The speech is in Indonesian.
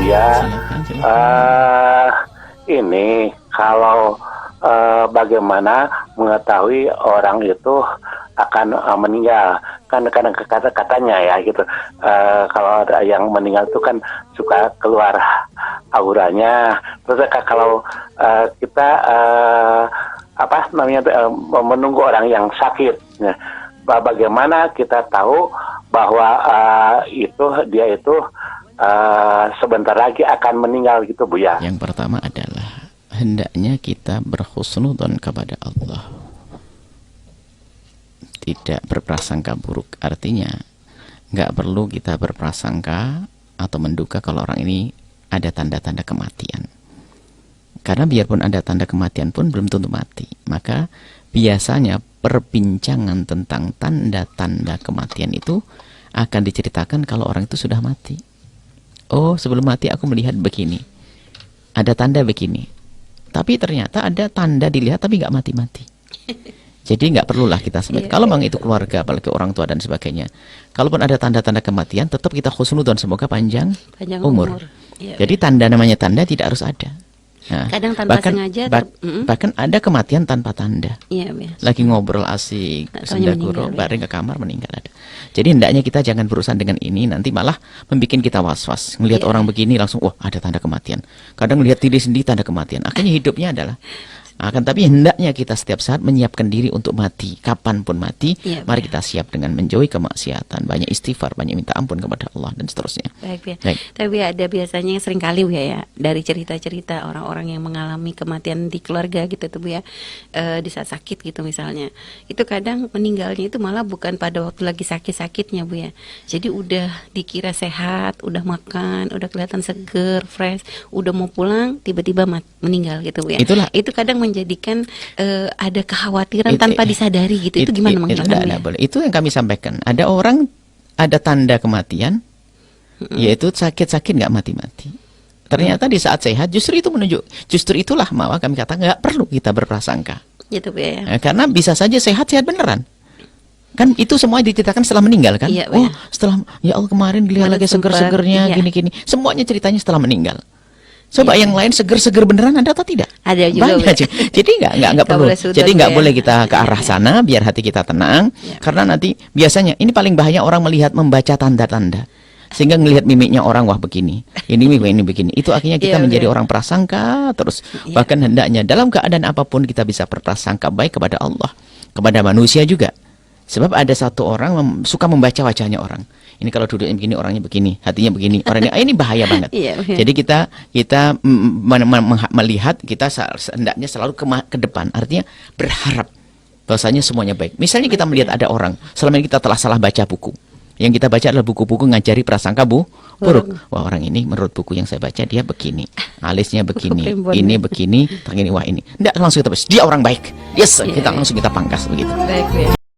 Ya, Silakan, silakan. ini kalau bagaimana mengetahui orang itu akan meninggal, kan kadang katanya ya gitu, kalau ada yang meninggal itu kan suka keluar auranya, terus kalau kita apa namanya menunggu orang yang sakit, nah, bagaimana kita tahu bahwa dia itu sebentar lagi akan meninggal gitu, Bu ya? Yang pertama adalah hendaknya kita berhusnudzon kepada Allah, tidak berprasangka buruk. Artinya nggak perlu kita berprasangka atau menduga kalau orang ini ada tanda-tanda kematian, karena biarpun ada tanda kematian pun belum tentu mati. Maka biasanya perbincangan tentang tanda-tanda kematian itu akan diceritakan kalau orang itu sudah mati. Oh, sebelum mati aku melihat begini, ada tanda begini, tapi ternyata ada tanda dilihat tapi nggak mati-mati. Jadi nggak perlulah kita sebut. Kalau memang itu keluarga, apalagi orang tua dan sebagainya, kalaupun ada tanda-tanda kematian, tetap kita husnudzon, semoga panjang umur. Jadi tanda, namanya tanda tidak harus ada. Nah, kadang tanpa sengaja bahkan ada kematian tanpa tanda. Iya, ya. Lagi ngobrol asik, sendaguro, baring ke kamar, meninggal ada. Jadi hendaknya kita jangan berurusan dengan ini, nanti malah membuat kita was-was. Ngelihat orang begini langsung, wah ada tanda kematian. Kadang ngelihat diri sendiri tanda kematian. Akhirnya hidupnya adalah akan, tapi hendaknya kita setiap saat menyiapkan diri untuk mati, kapanpun mati. Mari kita siap dengan menjauhi kemaksiatan, banyak istighfar, banyak minta ampun kepada Allah dan seterusnya. Baik. Tapi ada biasanya yang sering kali ya, dari cerita-cerita orang-orang yang mengalami kematian di keluarga gitu tuh Bu ya, di saat sakit gitu misalnya, itu kadang meninggalnya itu malah bukan pada waktu lagi sakit-sakitnya Bu ya. Jadi udah dikira sehat, udah makan, udah kelihatan seger, fresh, udah mau pulang, tiba-tiba meninggal gitu Bu ya. Itu kadang menjadikan ada kekhawatiran tanpa disadari gitu. Itu gimana menghilangkannya? Itu yang kami sampaikan. Ada orang ada tanda kematian, yaitu sakit-sakit nggak mati-mati. Ternyata di saat sehat justru itu justru itulah malah kami kata nggak perlu kita berprasangka. Gitu ya. Karena bisa saja sehat beneran. Kan itu semua diceritakan setelah meninggal kan? Iya, oh, setelah ya Allah kemarin dilihat lagi seger-segernya gini-gini. Semuanya ceritanya setelah meninggal. Coba yang lain seger-seger beneran ada atau tidak? Ada juga. Jadi nggak perlu. Jadi nggak boleh kita ke arah sana, biar hati kita tenang. Karena nanti biasanya ini paling bahaya orang membaca tanda-tanda, sehingga ngelihat mimiknya orang, wah begini, ini begini. Itu akhirnya kita menjadi orang prasangka terus. Bahkan hendaknya dalam keadaan apapun kita bisa berprasangka baik kepada Allah, kepada manusia juga. Sebab ada satu orang suka membaca wajahnya orang. Ini kalau duduknya begini, orangnya begini, hatinya begini. Orangnya ini bahaya banget. Jadi kita melihat, kita hendaknya selalu ke depan. Artinya berharap bahwasanya semuanya baik. Misalnya kita melihat ada orang, selama ini kita telah salah baca buku. Yang kita baca adalah buku-buku ngajari prasangka buruk. Wah, orang ini menurut buku yang saya baca dia begini, alisnya begini, ini begini, wah ini. Enggak, langsung kita bahas, dia orang baik. Yes, kita langsung kita pangkas begitu.